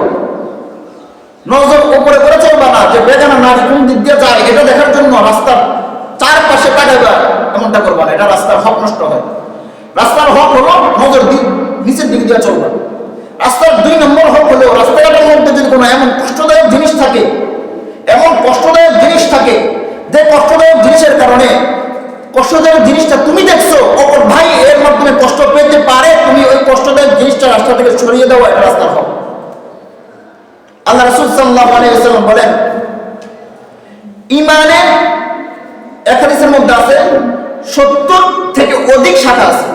নজর উপরে করে চলবা না, যে বেগানা নারী কোন দিক দিয়ে যায় এটা দেখার জন্য রাস্তার চারপাশে তাকাইবা, এমনটা করবা না, এটা রাস্তার হক নষ্ট হয়। রাস্তার হক হলো নজর নিচের দিক দিয়ে চলবা। রাস্তার 2 নম্বর হক হলো রাস্তাঘাটের মধ্যে যদি কোনো এমন কষ্টদায়ক জিনিস থাকে, এমন কষ্টদায়ক জিনিস থাকে যে কষ্টদায়ক জিনিসের কারণে, কষ্টদায়ক জিনিসটা তুমি দেখছো, অপর ভাই এর মাধ্যমে কষ্ট পেতে পারে, তুমি ওই কষ্টদায়ক জিনিসটা রাস্তা থেকে সরিয়ে দেওয়া, এটা রাস্তার হক। আল্লাহ রাসূল সাল্লাল্লাহু আলাইহি ওয়াসাল্লাম বলেন, ঈমানে এক হাদিসের মধ্যে আছে 70 থেকে অধিক শাখা আছে,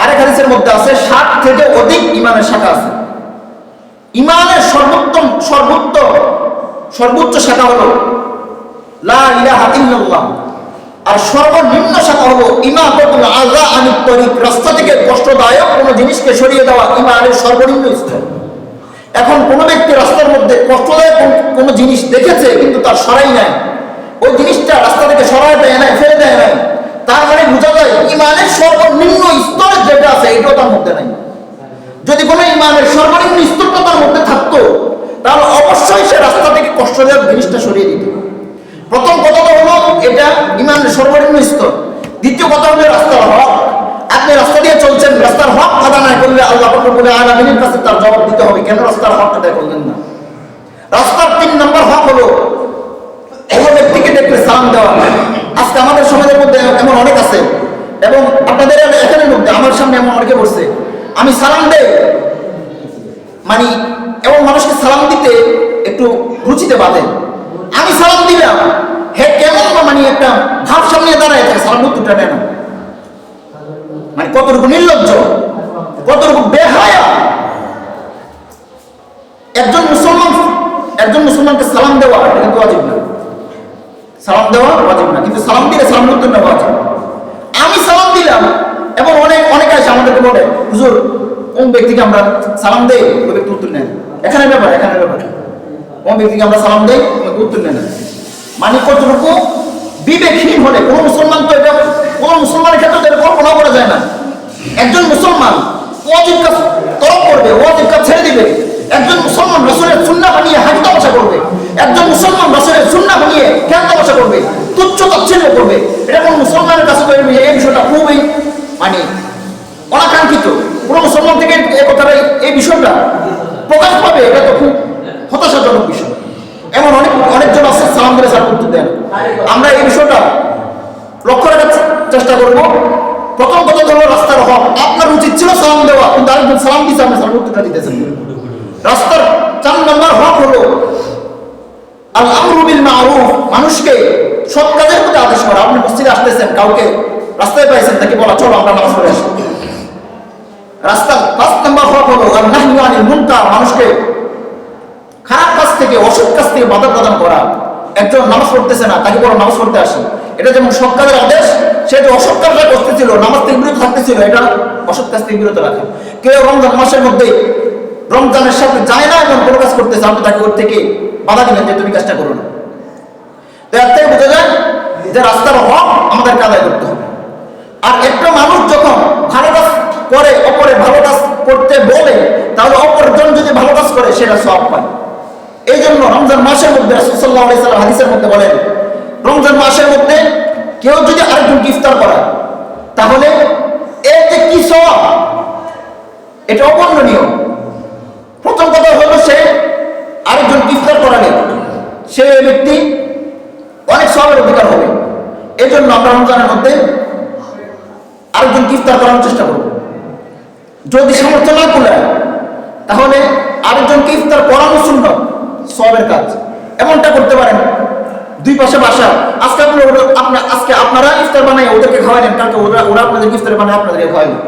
আরেক হাদিসের মধ্যে আছে 60 থেকে অধিক ঈমানের শাখা আছে। ঈমানের সর্বোচ্চ শাখা হলো লা ইলাহা ইল্লাল্লাহ, আর সর্বনিম্ন শাখা হলো ইমাতাতুল আযা আনিত তরিক, রাস্তা থেকে কষ্টদায়ক কোনো জিনিসকে সরিয়ে দেওয়া ঈমানের সর্বনিম্ন স্তর। এখন কোনো ব্যক্তি রাস্তার মধ্যে কষ্টদায়ক কোনো জিনিস দেখেছে কিন্তু তার সরাই নাই, ওই জিনিসটা রাস্তা থেকে সরাই দেয় নাই, ফেলে দেয় নাই, তার মানে বোঝা যায় ঈমানের সর্বনিম্ন স্তর যেটা আছে এটাও তার মধ্যে নাই। যদি কোনো ঈমানের সর্বনিম্ন স্তরটা তার মধ্যে থাকতো, তাহলে অবশ্যই সে রাস্তা থেকে কষ্টদায়ক জিনিসটা সরিয়ে দিত। প্রথম কথাটা হলো এটা ঈমানের সর্বনিম্ন স্তর। দ্বিতীয় কথা হলো রাস্তার হক। আপনি রাস্তা দিয়ে চলছেন, রাস্তার হক আদায় না করলে আল্লাহ রাব্বুল আলামিনের কাছে তার জবাব দিতে হবে, কেন রাস্তার হক আদায় করলেন না। রাস্তার 3 নম্বর হক হলো কোনো ব্যক্তিকে দেখলে সালাম দেওয়া। আজকে আমাদের সমাজের মধ্যে এমন অনেক আছে, এবং আপনাদের এখানের মধ্যে আমার সামনে এমন অনেকে বসছে, আমি সালাম দেই, মানে এমন মানুষকে সালাম দিতে একটু রুচিতে বাঁধে। আমি সালাম দিলাম, হে কেমন মানে একটা ভাব সামনে দাঁড়ায় থাকে, সালাম উত্তরটা নেয় না, মানে কতটুকু নির্লজ্জ, কতটুকু বেহায়া। একজন মুসলমানকে সালাম দেওয়া এটা কিন্তু ওয়াজিব না, সালাম দেওয়া ওয়াজিব না, কিন্তু সালাম দিলে সালাম উত্তর নেওয়া ওয়াজিব। আমি সালাম দিলাম এবং অনেকে আসে আমাদেরকে বলে, হুজুর কোন ব্যক্তিকে আমরা সালাম দেই, ওই ব্যক্তি উত্তর নেন। এখানে ব্যাপার কোন ব্যক্তিকে আমরা সালাম দেই, উত্তর নেন। মানে কতটুকু বিবেকহীন হলে কোনো মুসলমান, তো এটা কোনো মুসলমানের ক্ষেত্রে এটা কল্পনা করা যায় না। একজন মুসলমান ওয়াজিব কাজ তরক করবে, ওয়াজিব কাজ ছেড়ে দিবে। একজন মুসলমান রাসূলের সুন্নাহ বানিয়ে হাজি তামাশা করবে, একজন মুসলমান রাসূলের সুন্নাহ বানিয়ে জ্ঞান তামাশা করবে, তুচ্ছ তাচ্ছিল্য করবে। এটা কোন মুসলমানের কাছে তো এই বিষয়টা খুবই মানে অনাকাঙ্ক্ষিত। কোনো মুসলমান থেকে এই বিষয়টা প্রকাশ পাবে, এটা তো খুব হতাশাজনক বিষয়। এমন অনেকজন আছে সালাম দিলে সালাম উত্তর দেন। আমরা এই বিষয়টা লক্ষ্য রাখার চেষ্টা করবো। প্রথম কথা হলো রাস্তার হক। আপনার উচিত ছিল সালাম দেওয়া, কিন্তু আরেকজন সালাম দিচ্ছে, আপনি সালাম উত্তরটা দিতেছেন। রাস্তার 4 নম্বর হক হলো আল আমরু বিল মারুফ, মানুষকে সৎ কাজের প্রতি আদেশ করা। আপনি মসজিদে আসতেছেন, কাউকে রাস্তায় পাইছেন, তাকে বলা চলো আমরা নামাজ পড়ে আসি। রাস্তার 5 নম্বর হক হলো আন নাহয়ু আনিল মুনকার, মানুষকে খারাপ কাজ থেকে, অসৎ কাজ থেকে বাধা প্রদান করা। একজন নামাজ পড়তেছে না, তাকে বলো নামাজ পড়তে আসি, এটা যেমন সৎ কাজের আদেশ, সে যে অসৎ কাজটা করতেছিল, নামাজ থেকে বিরত থাকতেছিল, এটা অসৎ কাজ থেকে বিরত রাখা। কেউ রমজান মাসের মধ্যে রমজানের সাথে যায় না এমন কোনো কাজ করতেছে, আপনি তাকে ওর থেকে বাধা দিলেন যে তুমি কাজটা করো না। তো এর থেকে বোঝা যায় যে রাস্তার হক আমাদেরকে আদায় করতে হবে। আর একটা মানুষ যখন ভালো কাজ করে, অপরে ভালো কাজ করতে বলে, তাহলে অপরজন যদি ভালো কাজ করে সেটা সওয়াব পায়। এই জন্য রমজান মাসের মধ্যে রাসূল সাল্লাল্লাহু আলাইহি ওয়াসাল্লাম হাদিসের মধ্যে বলেন, রমজান মাসের মধ্যে কেউ যদি আরেকজনকে ইফতার করায়, তাহলে এর যে কি সওয়াব, এটা অবর্ণনীয়। প্রথম কথা হলো, সে আরেকজনকে ইফতার করালে সে ব্যক্তি অনেক সওয়াবের অধিকার হবে। এই জন্য আমরা রমজানের মধ্যে আরেকজনকে ইফতার করানোর চেষ্টা করব। যদি সামর্থ্য না কুলায়, তাহলে আরেকজনকে ইফতার করানো সুন্নাত, সওয়াবের কাজ। এমনটা করতে পারেন, দুই পাশে বাসা, আজকে আজকে আপনারা ইফতার বানাই ওদেরকে খাওয়ালেন, কালকে ওরা আপনাদের ইফতার বানায় আপনাদেরকে খাওয়াইলেন,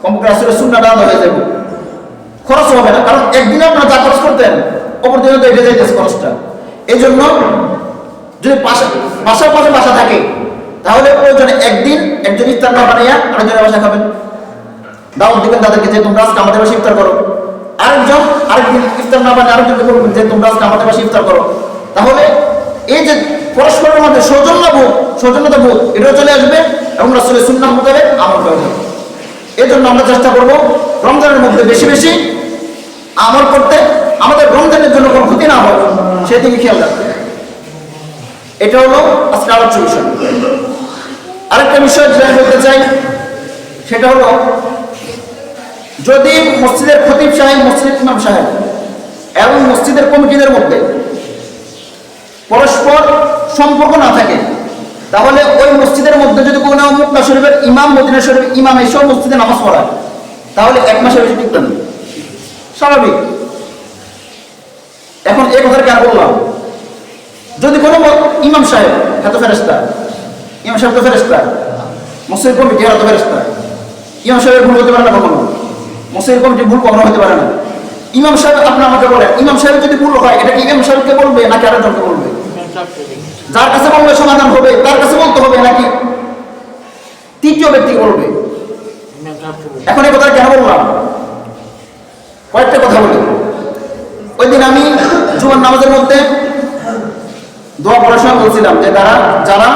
কমপক্ষে আসলে সুন্নাত আলাদা হয়ে যাবে, খরচ হবে না। কারণ একদিনে আপনারা যা খরচ করতেন, অপর দিনে তো এটা যাইতেছে খরচটা। এই জন্য যদি বাসার পাশে বাসা থাকে, তাহলে প্রয়োজনে একদিন একজন ইফতার না বানাইয়া আরেকজনের বাসা খাবেন, দাওয়াত দিবেন তাদেরকে যে তোমরা আজকে আমাদের বাসায় ইফতার করো। আরেকদিন ইফতার না বানিয়ে আরেকজনকে বলবেন যে তোমরা আজকে আমাদের বাসায় ইফতার করো। তাহলে এই যে পরস্পরের মধ্যে সৌজন্যতা বোধ, এটাও চলে আসবে এবং রাসূলের সুন্নাহ মোতাবেক আমল করা যাবে। এই জন্য আমরা চেষ্টা করব রমজানের মধ্যে বেশি বেশি আমল করতে, আমাদের রমজানের জন্য কোনো ক্ষতি না হয় সেদিকে খেয়াল রাখতে। এটা হলো আজকে আলোচ্য বিষয়। আরেকটা বিষয় যেটা বলতে চাই, সেটা হলো, যদি মসজিদের খতিব সাহেব, মসজিদের ইমাম সাহেব এবং মসজিদের কমিটিদের মধ্যে পরস্পর সম্পর্ক না থাকে, তাহলে ওই মসজিদের মধ্যে যদি কোনো মক্কা শরীফের ইমাম, মদিনা শরীফের ইমাম এসেও মসজিদে নামাজ পড়ায়, তাহলে এক মাসের বেশি টিকবে না, স্বাভাবিক। এখন এই কথা কেন বললাম, যদি কোনো ইমাম সাহেব এত ফেরেশতা, ইমাম সাহেব তো ফেরেশতা, মসজিদ কমিটি এত ফেরেশতা, ইমাম সাহেবের ভুল হতে পারে না কখনো, মসজিদ কমিটি ভুল কখনো হতে পারে না। ইমাম সাহেব আপনি আমাকে বলেন, ইমাম সাহেব যদি ভুল হয়, এটা কি ইমাম সাহেবকে বলবে নাকি আরেকজনকে বলবে? যার কাছে বলবে সমাধান হবে তার কাছে বলতে হবে, নাকি তৃতীয় ব্যক্তি বলবে? এখন এই কথা কেন বললাম, কয়েকটা কথা বলি। ওই দিন আমি জুমার নামাজের মধ্যে দোয়া পড়ার সময় বলছিলাম যে যারা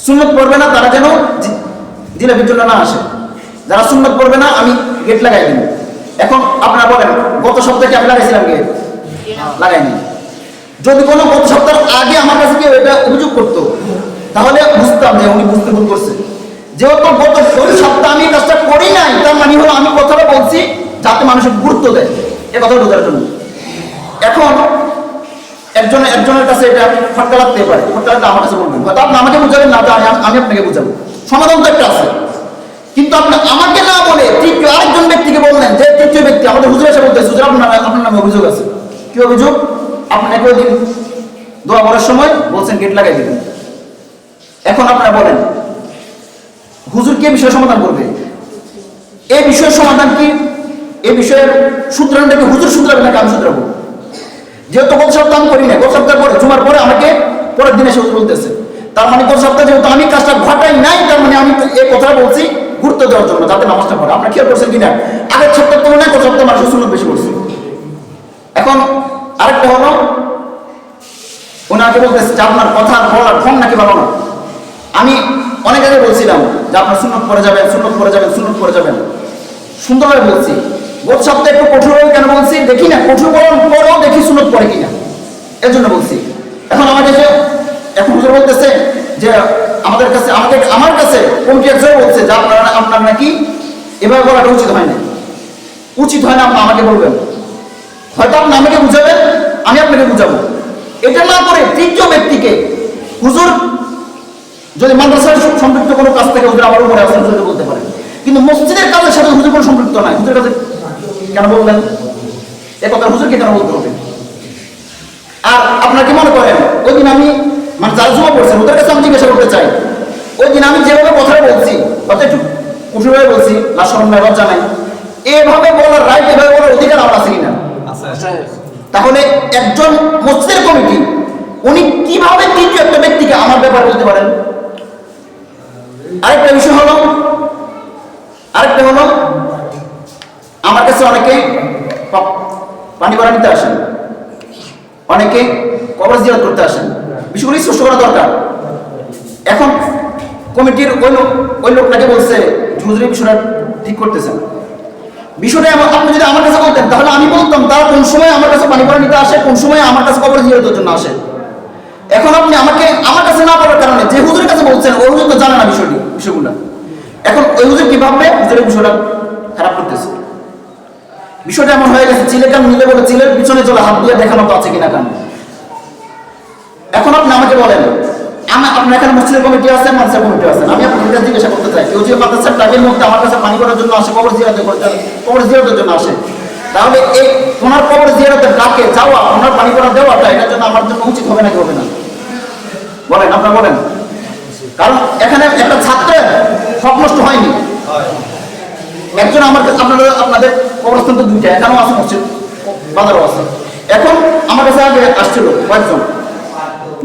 সুন্নত পড়বে না তারা যেন জিলাপির জন্য না আসে, যারা সুন্নত পড়বে না আমি গেট লাগাই দিব। এখন আপনারা বলেন, গত সপ্তাহে আমি লাগাইছিলাম গেট? লাগাইনি। যদি কোনো গত সপ্তাহের আগে আমার কাছে কেউ এটা অভিযোগ করতো, তাহলে বুঝতাম যে উনি বুঝতে ভুল করছে। যেহেতু গত সপ্তাহে আমি কাজটা করি নাই, তার মানে হলো আমি কথাটা বলছি যাতে মানুষের গুরুত্ব দেয়, এ কথা বোঝার জন্য। এখন একজনের কাছে এটা ফটকা লাগতে পারে, ফটকা লাগতে আমার কাছে বলবেন, হয়তো আপনি আমাকে বুঝাবেন না, আমি আপনাকে বুঝাবো, সমাধান তো একটা আছে। কিন্তু আপনি আমাকে না বলে তৃতীয় আরেকজন ব্যক্তিকে বললেন, যে তৃতীয় ব্যক্তি আমাদের হুজুর এসে বলতে, হুজুর আপনার নামে অভিযোগ আছে। কি অভিযোগ? আপনাকে ওই দিন দোয়া করার সময় বলছেন গেট লাগাই দিবেন। এখন আপনারা বলেন, হুজুর কি বিষয় সমাধান করবে? এই বিষয়ের সমাধান কি, এই বিষয়ের সূত্রান্তকে হুজুর সূত্রাবে নাকি আমি সূত্রাবো? যেহেতু গত সপ্তাহ আমি করি না, গত সপ্তাহ পরে জুমার পরে আমাকে পরের দিনে সে বলতেছে, তার মানে গত সপ্তাহে যেহেতু আমি কাজটা ঘটাই নাই, তার মানে আমি এই কথা বলছি গুরুত্ব দেওয়ার জন্য, যাতে নামাজটা পড়ে। আপনারা খেয়াল করছেন কিনা, আগের সপ্তাহ তুলনায় গত সপ্তাহে মানুষের সুন্নত বেশি করছে। এখন আরেকটা হলো, ওনাকে বলতেছে যে আপনার কথা বলার ফোন নাকি ভালো না। আমি অনেক আগে বলছিলাম যে আপনার সুন্নত পড়ে যাবেন, সুন্নত পড়ে যাবেন, সুন্নত পড়ে যাবেন, সুন্দরভাবে বলছি। গত সপ্তাহে একটু কঠোরভাবে কেন বলছি, দেখি না কঠোর বলার পরও দেখি সুন্নত পড়ে কিনা, এর জন্য বলছি। এখন আমাকে এখন হুজুর বলতেছে যে আমার কাছে কমিটি একজন বলছে যে আপনার নাকি এভাবে বলাটা উচিত হয় না, উচিত হয় না, আপনি আমাকে বলবেন, হয়তো আপনি আমাকে বুঝাবেন, আমি আপনাকে বুঝাবো। এটা না করে তৃতীয় ব্যক্তিকে, হুজুর যদি মাদ্রাসার সম্পৃক্ত কোনো কাজ থেকে হুজুর আমার উপরে আসেন হুজুরকে বলতে পারেন, কিন্তু মসজিদের কাজের সাথে হুজুর কোনো সম্পৃক্ত নাই, হুজুর কাছে কেন বললেন? এ কথা হুজুরকে কেন বলতে হবে? আর আপনারা কি মনে করেন, ওই দিন আমি মানে যারা জমা পড়ছেন ওদের কাছে আমি জিজ্ঞাসা করতে চাই, ওই দিন আমি যেভাবে কথাটা বলছি, কথা একটু কঠোরভাবে বলছি, লাশ শরম নাই, লজ্জা নাই, এভাবে বলার রাইট, এভাবে বলার অধিকার আমার আছে কিনা? তাহলে একজন মসজিদের কমিটি উনি কিভাবে তৃতীয় একটা ব্যক্তিকে আমার ব্যাপারে বলতে পারেন? আরেকটা বিষয় হলো আমার কাছে অনেকে পানি ভরা নিতে আসেন, অনেকে কবর জিয়ারত করতে আসেন, বিষয়গুলি স্পষ্ট করা দরকার। এখন কমিটির ওই লোকটাকে বলছে হুজুর এই বিষয়টা ঠিক করতেছেন, বিষয়টা আপনি যদি আমার কাছে বলতেন তাহলে আমি বলতাম তারা কোন সময় আমার কাছে পানি ভরা নিতে আসে, কোন সময় আমার কাছে কবর জিয়ারতের জন্য আসে। এখন আপনি আমার কাছে না বলার কারণে যে হুজুরের কাছে বলছেন ওই হুজুর তো জানে না বিষয়গুলো। এখন ওই হুজুর কিভাবে হুজুরের বিষয়টা খারাপ করতেছে? বিষয়টা এমন হয়ে গেছে চিলে কান মিলে বলে চিলের পিছনে চলে হাত দিয়ে দেখানো তো আছে কিনা কান। এখন আপনি আমাকে বলেন, আপনার এখানে মসজিদের কমিটি আছে, মাদ্রাসা কমিটি আছে, আমি আপনার কাছে জিজ্ঞাসা করতে চাই, কেউ যে মাদ্রাসার টাইমের মধ্যে আমার কাছে পানি করার জন্য আসে, কবর জিয়ারতের জন্য আসে, তাহলে এই ওনার কবর জিয়ারতের ডাকে যাওয়া, ওনার পানি করা দেওয়াটা এটার জন্য আমার জন্য উচিত হবে নাকি হবে না? বলেন, আপনারা বলেন। কারণ এখানে একটা ছাত্রের হক নষ্ট হয়নি। একজন আপনাদের কবরস্থান তো দুইটা, এখানেও আছে মসজিদ, বাজারও আছে। এখন আমার কাছে আগে আসছিল কয়েকজন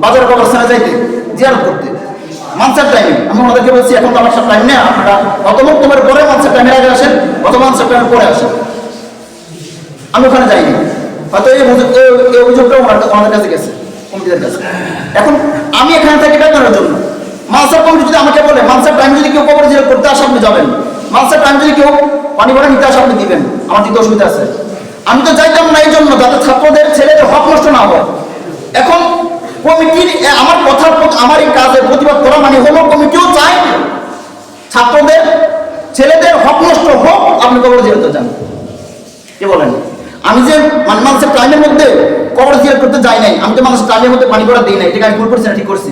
বাজার কবরস্থানে যাইতে জিয়ারত করতে মানসার টাইমে। আমি ওনাদেরকে বলছি এখন তো আমার সব টাইম নেই, আপনারা অত তোমার পরে মানসার টাইমের আগে আসেন, অত মানসার টাইমের পরে আসেন। আমি ওখানে যাইনি, হয়তো এই অভিযোগটা ওনাদের কাছে গেছে, কমিটিদের কাছে। এখন আমি এখানে থাকি বেতনের জন্য, মানসার কমিটি যদি আমাকে বলে মানসার টাইম যদি কেউ কবর জিয়ারত করতে আসে আপনি যাবেন, মানসার টাইম যদি কেউ পানি ভরা নিতে আসে আপনি দিবেন, আমার দিতে অসুবিধা আছে? আমি তো চাইতাম না এই জন্য যাতে ছাত্রদের ছেলেদের হক নষ্ট না হয়। এখন কমিটির আমার কথার আমার এই কাজের প্রতিবাদ করা মানে হলো কমিটিও চায় ছাত্রদের ছেলেদের হক নষ্ট হোক, আপনি কবর জিয়ারত যান। কি বলেন? আমি যে মানুষের টাইমের মধ্যে কবর জিয়ারত করতে যাই নাই, আমি তো মানুষের টাইমের মধ্যে পানি ভরা দিই নাই, এটা আমি ভুল করছি না ঠিক করছি?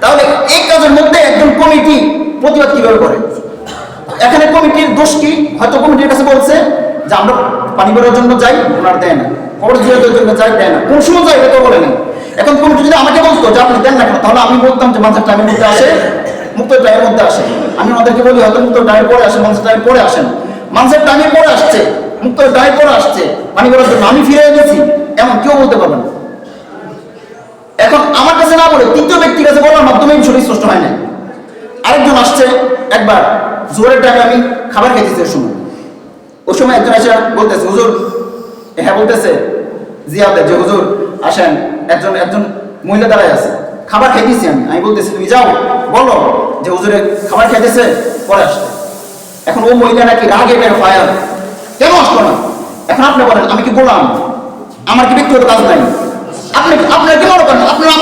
তাহলে এই কাজের মধ্যে একজন কমিটি প্রতিবাদ কিভাবে করে? এখানে কমিটির দোষ কি? হয়তো কমিটির কাছে বলছে যে আমরা পানি ভরার জন্য যাই, ওনার দেয় না, কবর জিয়ারতের জন্য যাই, দেয় না, কোন সময় যাই এটা বলে না। এখন কমিটি যদি আমাকে বলতো যে আপনি দেন না কেন, তাহলে আমি বলতাম যে মানুষের টাইমের মধ্যে আসে, মুক্ত টাইমের মধ্যে আসে। আমি ওনাদেরকে বলি হয়তো মুক্ত টাইমের পরে আসে, মানুষের টাইম পরে আসেন, মানুষের টাইমে পরে আসছে, মুক্ত টাইম পরে আসছে পানি ভরার জন্য, আমি ফিরে এনেছি, এমন কেউ বলতে পারবে না। এখন আমার কাছে না বলে তৃতীয় ব্যক্তির কাছে বলার মাধ্যমে বিষয়টি স্পষ্ট হয় না। আরেকজন আসছে একবার জোরের টাইমে, আমি খাবার খেতেছি ওই সময় একজন এসে বলতেছে হুজুর, হ্যাঁ বলতেছে জিয়াদের যে হুজুর আসেন, একজন মহিলা দাঁড়ায় আছে, খাবার খাইতেছি আমি বলতেছি তুমি যাও বলো যে হুজুরে খাবার খাইতেছে পরে আসতে। এখন ও মহিলা নাকি রাগে বের ফায়ার, কেন আসলো না? এখন আপনি বলেন আমি কি বললাম? আমার কি ব্যক্তিগত কাজ নাই? আপনার কি মনে করেন আপনারা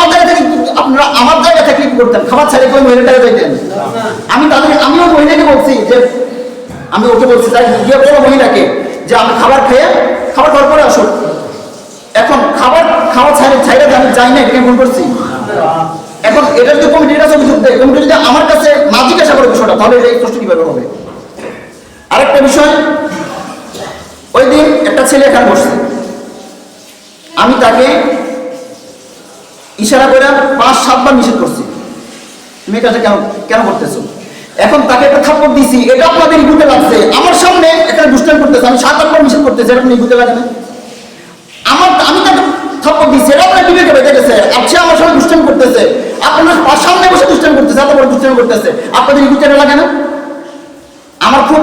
আমার জায়গা থেকে কি করতেন? খাবার ছাড়ে ওই মহিলাটাকে যাইতেন? আমিও মহিলাকে বলছি যে আমি ওকে বলছি তাই গিয়ে বলো মহিলাকে যে আমি খাবার খাওয়ার পরে আসো। এখন খাবার ছাইড়ে আমি যাই না, এটা ভুল করছি? এখন এটা যদি কমিটির কাছে অভিযোগ দেয়, কমিটি যদি আমার কাছে না জিজ্ঞাসা করে বিষয়টা, তাহলে এটা স্পষ্ট কিভাবে হবে? আরেকটা বিষয়, ওই দিন একটা ছেলে এখানে বসছে, আমি তাকে ইশারা করে 5-7 বার নিষেধ করছি, তুমি এটা কেন করতেছো? এখন তাকে একটা থাপ্পড় দিছি, এটা আপনাদের ইগুতে লাগছে, আমার সামনে একটা দুষ্টামি করতেছে, আমি 7-8 বার নিষেধ করতেছি, এটা আপনি ইগুতে লাগে না? আমি তাকে থাপ্পড় দিছি, এটা আপনার বিবেকে বেঁধে গেছে, আচ্ছা আমার সামনে দুষ্টামি করতেছে, আপনার সামনে বসে দুষ্টামি করতেছে, এত বড় দুষ্টামি করতেছে, আপনাদের ইগুতে লাগে না? আমার খুব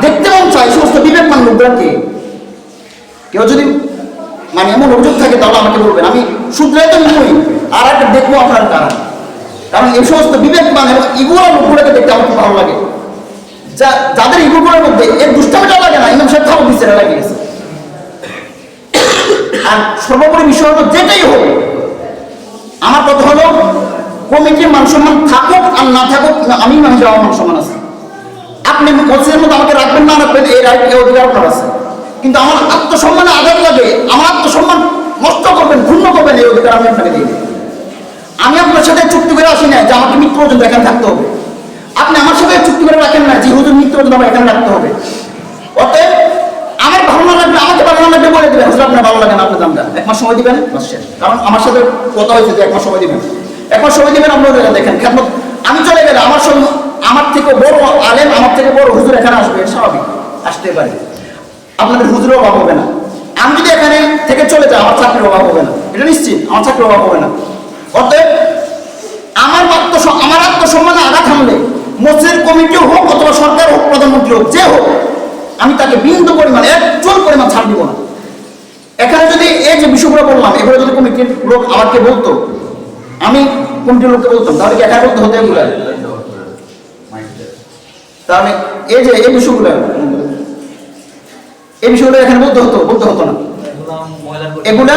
দেখতে মন চাই সমস্ত বিবেকমান লোকদেরকে, কেউ যদি এমন অভিযোগ থাকে তাহলে আমাকে বলবেন, আমি শুধরাই তো নিই, আর একটা দেখবো আপনার কারণ এই সমস্ত বিবেকমান এবং ইগুলার লোকগুলোকে দেখতে আমার খুব ভালো লাগে, যাদের ইগুগুলোর মধ্যে এর দুষ্টামিটা লাগে না, ইমাম সাহেব থাকো দিচ্ছে লাগে গেছে। আর সর্বোপরি বিষয় হলো যেটাই হোক, আমার কথা হলো কমিটির মান সম্মান থাকুক আর না থাকুক, আমি মানুষের আমার মান সম্মান আছে, আপনি মসজিদের মধ্যে আমাকে রাখবেন না রাখবেন এই অধিকার আপনার আছে, কিন্তু আমার আত্মসম্মানে আঘাত লাগে, আমার আত্মসম্মান নষ্ট করবেন, ক্ষুণ্ণ করবেন, এই অধিকার আমি আপনাকে দিই। আমি আপনার সাথে চুক্তি করে আসি না যে আমাকে মৃত্যু পর্যন্ত এখানে থাকতে হবে, আপনি আমার সাথে চুক্তি করে রাখেন না যে হুজুর মৃত্যু পর্যন্ত আমার এখানে রাখতে হবে। অতএব আমার ভালো না লাগবে, আমাকে ভালো না লাগবে বলে দেবেন, হুজুর আপনার ভালো লাগে না, আপনি দামটা 1 মাস সময় দিবেন, কারণ আমার সাথে কথা হয়েছে যে 1 মাস সময় দিবেন, 1 মাস সময় দিবেন, আপনারা দেখেন খেদমত। আমি চলে গেলে আমার থেকে বড় আলেম, আমার থেকে বড় হুজুর এখানে আসবে, স্বাভাবিক আসতে পারে, আপনাদের হুজুরও অভাব হবে না, আমি যদি এখানে থেকে চলে যাই আমার চাকরির অভাব হবে না, এটা নিশ্চিত আমার চাকরির অভাব হবে না। অতএব আমার আত্মসম্মানে আঘাত হানলে মসজিদের কমিটিও হোক অথবা সরকার হোক, প্রধানমন্ত্রী হোক, যে হোক, আমি তাকে বিন্দু পরিমাণ, এক চুল পরিমাণ ছাড় দিব না। এখানে যদি এই যে বিষয়গুলো বললাম, এগুলো যদি কমিটির লোক আমাকে বলতো, আমি কমিটির লোককে বলতাম, তাহলে কি একা বলতে হতো এগুলো? তাহলে এই যে এই বিষয়গুলো এখানে বলতে হতো না। এগুলা